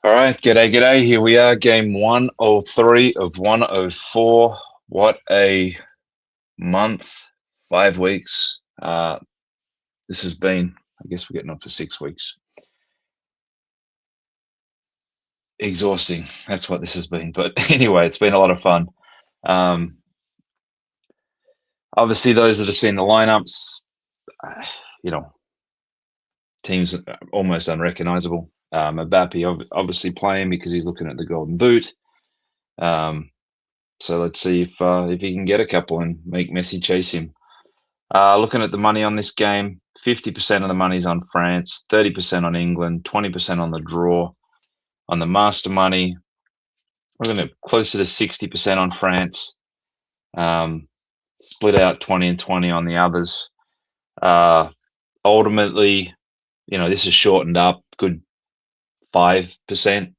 All right, g'day. Here we are, game 103 of 104. What a month, 5 weeks. This has been, I guess we're getting on for 6 weeks. Exhausting. That's what this has been. But anyway, it's been a lot of fun. Um, Obviously, those that have seen the lineups, uh, you know, teams are almost unrecognizable. Mbappe obviously playing because he's looking at the golden boot. Um, so let's see if he can get a couple and make Messi chase him. Looking at the money on this game, 50% of the money's on France, 30% on England, 20% on the draw. On the master money, we're going to closer to 60% on France, um, split out 20 and 20 on the others. Uh, Ultimately, this is shortened up good 5%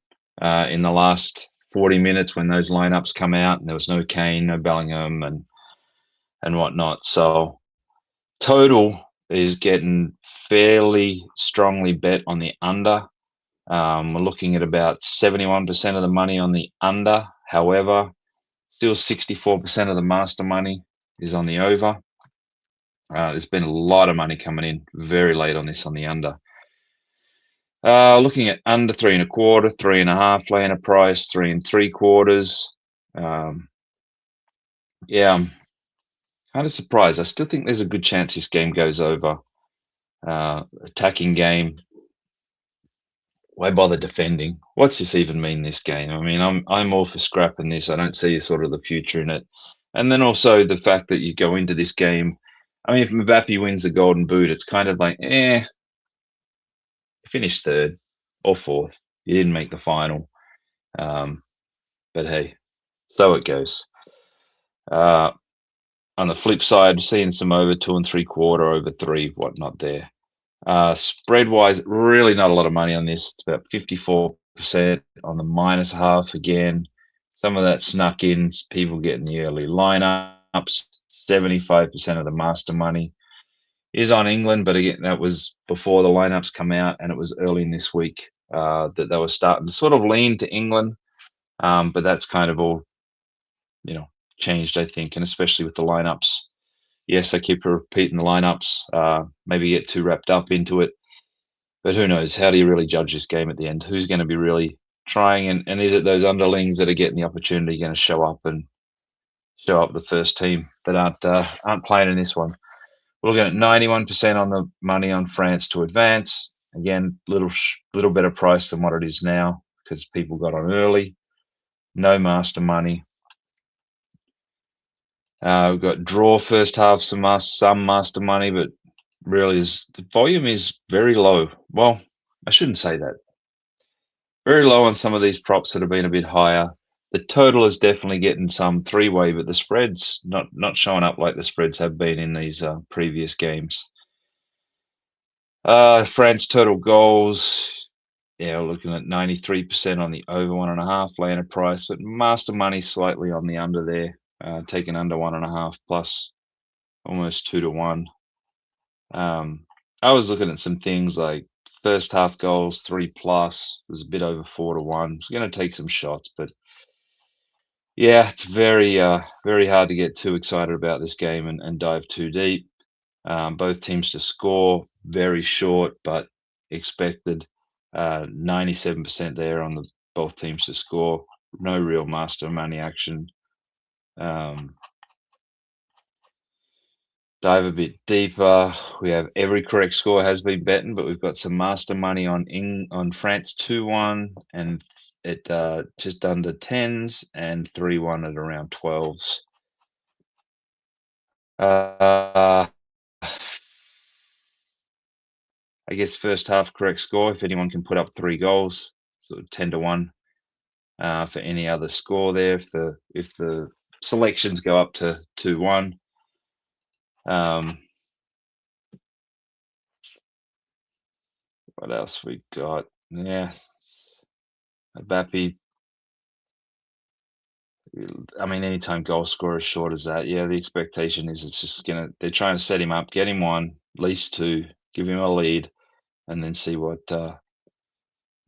in the last 40 minutes when those lineups come out, and there was no Kane, no Bellingham, and whatnot. So total is getting fairly strongly bet on the under. We're looking at about 71% of the money on the under. However, still 64% of the master money is on the over. There's been a lot of money coming in very late on this on the under. Looking at under 3.25, 3.5 laying a price, 3 3/4. Yeah, I'm kind of surprised. I still think there's a good chance this game goes over. Attacking game. Why bother defending? What's this even mean, this game? I mean, I'm all for scrapping this. I don't see sort of the future in it. And then also the fact that you go into this game. I mean, if Mbappe wins the Golden Boot, it's kind of like, you finished third or fourth. You didn't make the final. Um, but hey, so it goes. Uh, on the flip side, seeing some over 2 3/4, over three, whatnot there. Spread wise, really not a lot of money on this. It's about 54% on the minus half again. Some of that snuck in, people getting the early lineups. 75% of the master money is on England, but again, that was before the lineups come out, and it was early in this week that they were starting to sort of lean to England. But that's kind of all, changed, I think, and especially with the lineups. Yes, I keep repeating the lineups. Maybe get too wrapped up into it. But who knows? How do you really judge this game at the end? Who's going to be really trying? And is it those underlings that are getting the opportunity going to show up and show up the first team that aren't playing in this one? We're looking at 91% on the money on France to advance. Again, little better price than what it is now because people got on early. No master money. We've got draw first half, some master money, but really the volume is very low. Well, I shouldn't say that. Very low on some of these props that have been a bit higher. The total is definitely getting some three-way, but the spreads not showing up like the spreads have been in these previous games. France total goals. Yeah, we're looking at 93% on the over 1.5 laying a price, but master money slightly on the under there, taking under 1.5 plus almost 2 to 1. I was looking at some things like first half goals, 3 plus, was a bit over 4 to 1. It's going to take some shots, but yeah, it's very hard to get too excited about this game and dive too deep. Both teams to score, very short, but expected. 97% there on the both teams to score. No real master money action. Dive a bit deeper. We have every correct score has been betting, but we've got some master money on France 2-1 and at just under 10s and 3-1 at around 12s. I guess first half correct score, if anyone can put up 3 goals, sort of 10 to 1 for any other score there. If the selections go up to 2-1. What else we got? Yeah, Mbappe. I mean, anytime goal scorer as short as that, yeah, the expectation is it's just they're trying to set him up, get him one, at least two, give him a lead, and then see what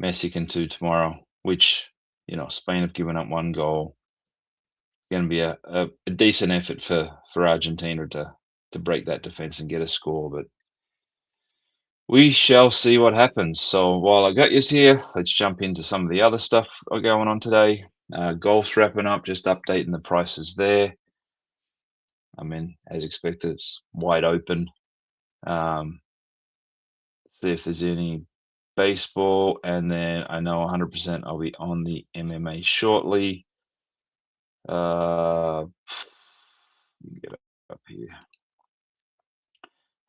Messi can do tomorrow. which, Spain have given up one goal. Going to be a decent effort for Argentina to break that defense and get a score, but we shall see what happens. So while I got you here, let's jump into some of the other stuff going on today. Golf's wrapping up, just updating the prices there. I mean, as expected, it's wide open. See if there's any baseball, and then I know 100% I'll be on the MMA shortly. Get up here.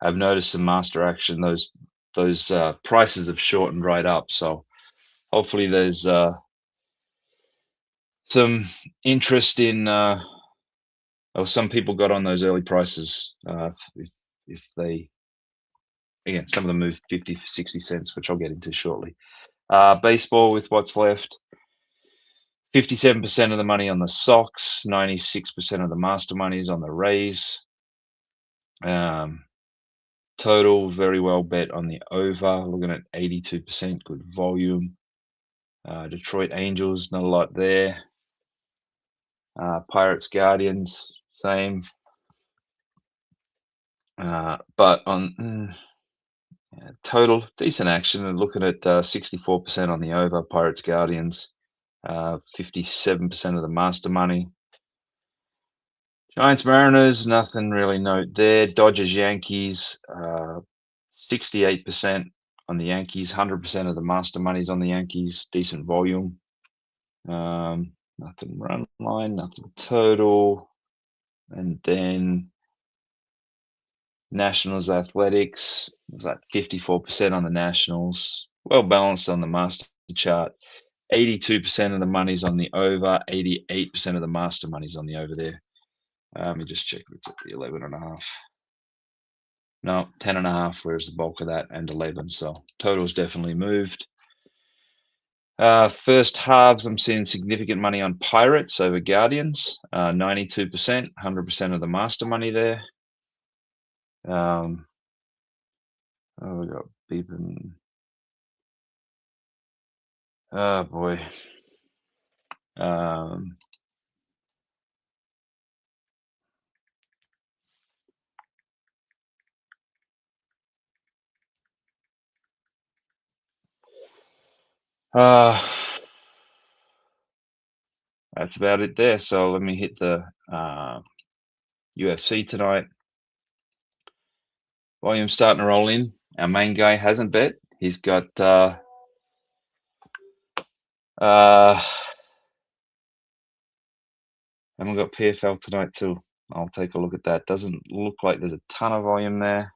I've noticed some master action. Those prices have shortened right up, so hopefully there's some interest in, or some people got on those early prices. If they, again, some of them move 50, 60 cents, which I'll get into shortly. Baseball with what's left. 57% of the money on the Sox, 96% of the master monies on the Rays. Total very well bet on the over, looking at 82%, good volume. Detroit Angels, not a lot there. Pirates Guardians, same. But on total, decent action. And looking at 64% on the over, Pirates Guardians, 57% of the master money. Giants Mariners, nothing really note there. Dodgers Yankees, 68% on the Yankees, 100% of the master money's on the Yankees, decent volume. Nothing run line, nothing total. And then Nationals Athletics, was that 54% on the Nationals, well balanced on the master chart. 82% of the money's on the over, 88% of the master money's on the over there. Let me just check if it's at the 11.5. No, 10.5, where's the bulk of that, and 11. So total's definitely moved. First halves, I'm seeing significant money on Pirates over Guardians, 92%, 100% of the master money there. Oh, we got beeping. Oh boy. That's about it there. So let me hit the UFC tonight. Volume starting to roll in. Our main guy hasn't bet. He's got and we've got PFL tonight too. I'll take a look at that. Doesn't look like there's a ton of volume there.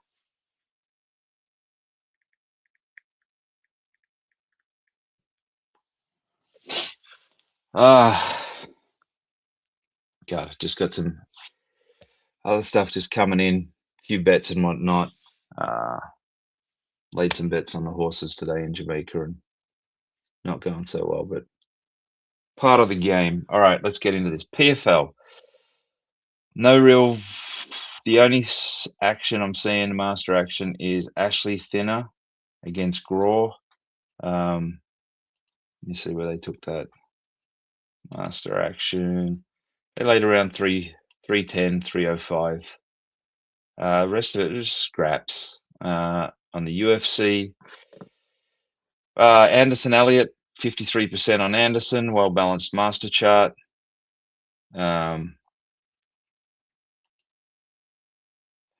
God, just got some other stuff just coming in, a few bets and whatnot. Laid some bets on the horses today in Jamaica and not going so well, but part of the game. All right, let's get into this. PFL. No real. The only action I'm seeing, master action, is Ashley Thinner against Graw. Let me see where they took that. Master action. They laid around 310, 305. Rest of it is scraps. On the UFC, Anderson Elliott, 53% on Anderson, well balanced master chart.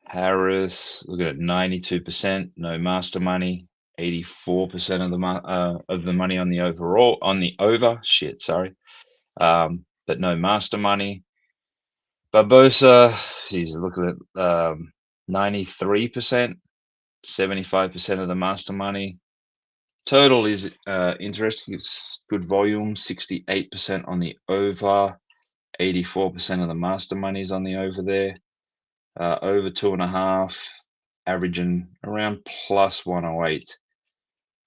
Harris, looking at 92%, no master money, 84% of the money on the overall on the over. Shit, sorry, but no master money. Barbosa, he's looking at 93%, 75% of the master money. Total is interesting. It's good volume, 68% on the over, 84% of the master money's on the over there. Over 2.5, averaging around plus 108,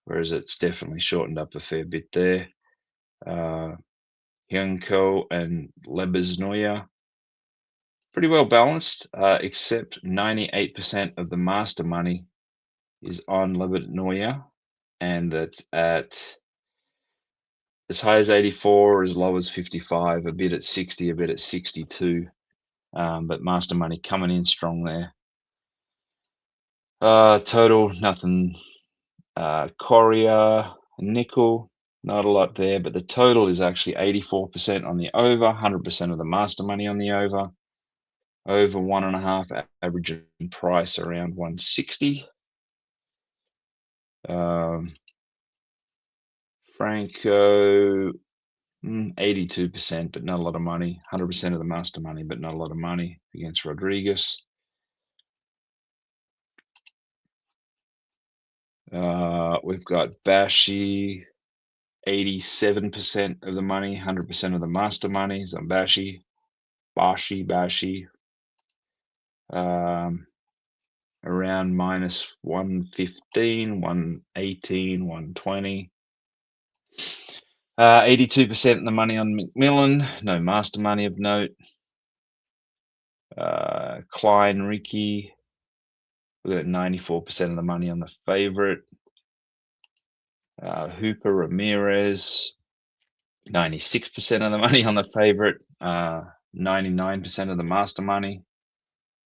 whereas it's definitely shortened up a fair bit there. Hyunko and Lebesnoya, pretty well balanced, except 98% of the master money is on Lebesnoya, and that's at as high as 84, as low as 55, a bit at 60, a bit at 62. But master money coming in strong there. Total, nothing. Korea, nickel, not a lot there, but the total is actually 84% on the over, 100% of the master money on the over. Over 1.5, average in price around 160. Franco, 82%, but not a lot of money. 100% of the master money, but not a lot of money against Rodriguez. We've got Bashi, 87% of the money, 100% of the master money is on Bashi. Bashi. Around minus 115, 118, 120. 82% of the money on Macmillan, no master money of note. Klein, Ricky, we've got 94% of the money on the favorite. Hooper, Ramirez, 96% of the money on the favorite. 99% of the master money.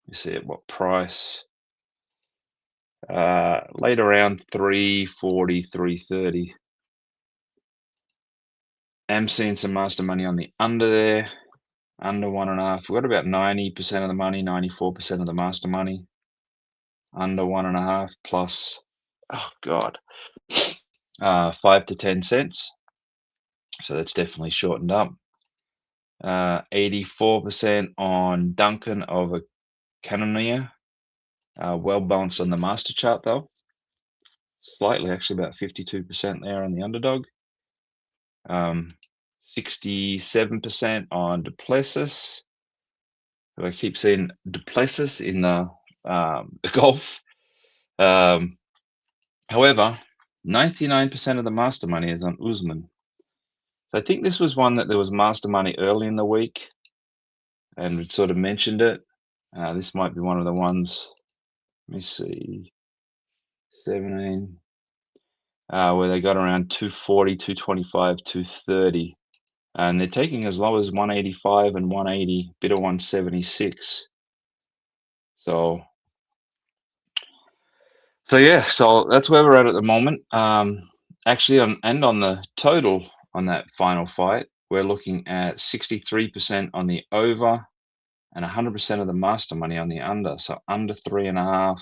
You see at what price? Late around 340, 330. Am seeing some master money on the under there. Under 1.5. We've got about 90% of the money, 94% of the master money. Under 1.5 plus, oh God, 5 to 10 cents. So that's definitely shortened up. 84% on Duncan over Cannoneer. Well balanced on the master chart though. Slightly, actually about 52% there on the underdog. 67% on Duplessis. I keep seeing Duplessis in the golf. However, 99% of the master money is on Usman. So I think this was one that there was master money early in the week, and we sort of mentioned it. This might be one of the ones. Let me see, 17, where they got around 240, 225, 230, and they're taking as low as 185 and 180, bit of 176. So yeah, so that's where we're at the moment. Actually, on the total on that final fight, we're looking at 63% on the over and 100% of the master money on the under. So under 3.5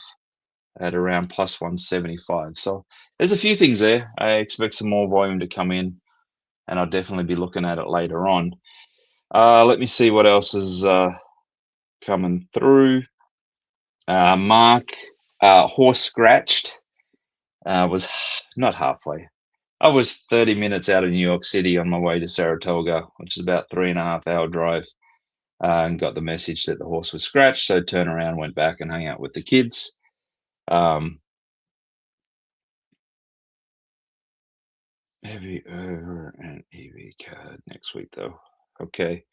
at around plus 175. So there's a few things there. I expect some more volume to come in, and I'll definitely be looking at it later on. Let me see what else is coming through. Mark, horse scratched, was not halfway. I was 30 minutes out of New York City on my way to Saratoga, which is about 3.5-hour drive, and got the message that the horse was scratched. So turned around, went back and hung out with the kids. Heavy over and EV card next week though. Okay.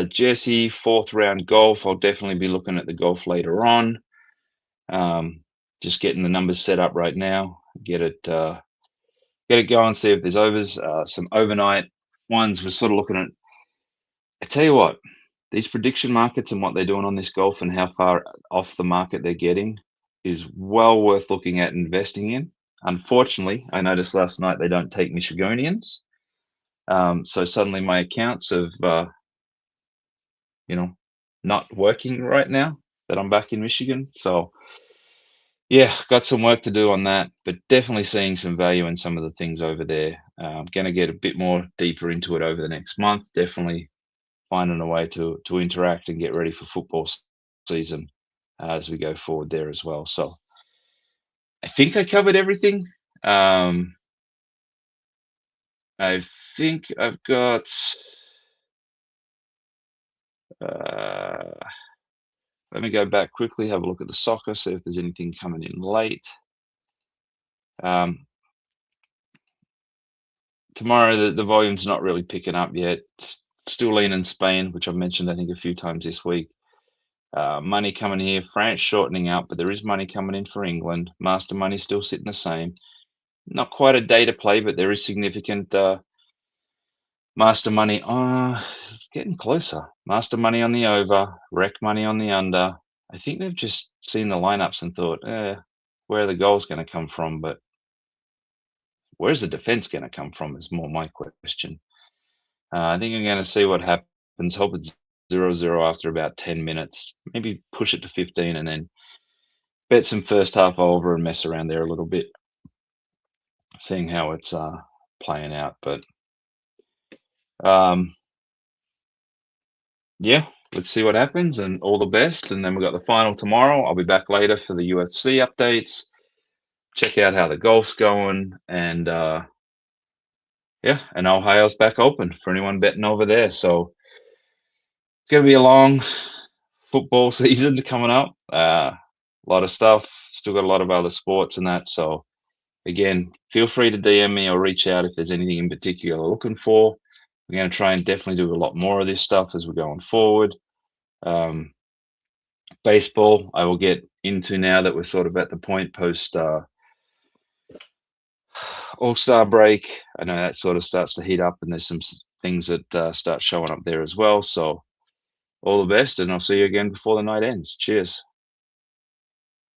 Jesse, 4th round golf. I'll definitely be looking at the golf later on. Just getting the numbers set up right now. Get it going, see if there's overs. Some overnight ones. We're sort of looking at, I tell you what, these prediction markets and what they're doing on this golf and how far off the market they're getting is well worth looking at investing in. Unfortunately, I noticed last night they don't take Michigonians. So suddenly my accounts have, not working right now that I'm back in Michigan. So yeah, got some work to do on that, but definitely seeing some value in some of the things over there. I'm going to get a bit more deeper into it over the next month. Definitely finding a way to interact and get ready for football season as we go forward there as well. So I think I covered everything. I think I've got let me go back quickly, have a look at the soccer, see if there's anything coming in late. Tomorrow, the volume's not really picking up yet. Still leaning Spain, which I've mentioned, I think, a few times this week. Money coming here, France shortening up, but there is money coming in for England. Master money still sitting the same. Not quite a day to play, but there is significant Master money, it's getting closer. Master money on the over, rec money on the under. I think they've just seen the lineups and thought, where are the goals going to come from? But where's the defense going to come from is more my question. I think I'm going to see what happens. Hope it's 0-0 after about 10 minutes. Maybe push it to 15 and then bet some first half over and mess around there a little bit, seeing how it's playing out. But um, yeah, let's see what happens and all the best. And then we've got the final tomorrow. I'll be back later for the UFC updates. Check out how the golf's going. And yeah, and Ohio's back open for anyone betting over there. So it's going to be a long football season coming up. A lot of stuff. Still got a lot of other sports and that. So again, feel free to DM me or reach out if there's anything in particular you're looking for. We're going to try and definitely do a lot more of this stuff as we're going forward. Baseball, I will get into now that we're sort of at the point post All-Star break. I know that sort of starts to heat up, and there's some things that start showing up there as well. So all the best, and I'll see you again before the night ends. Cheers.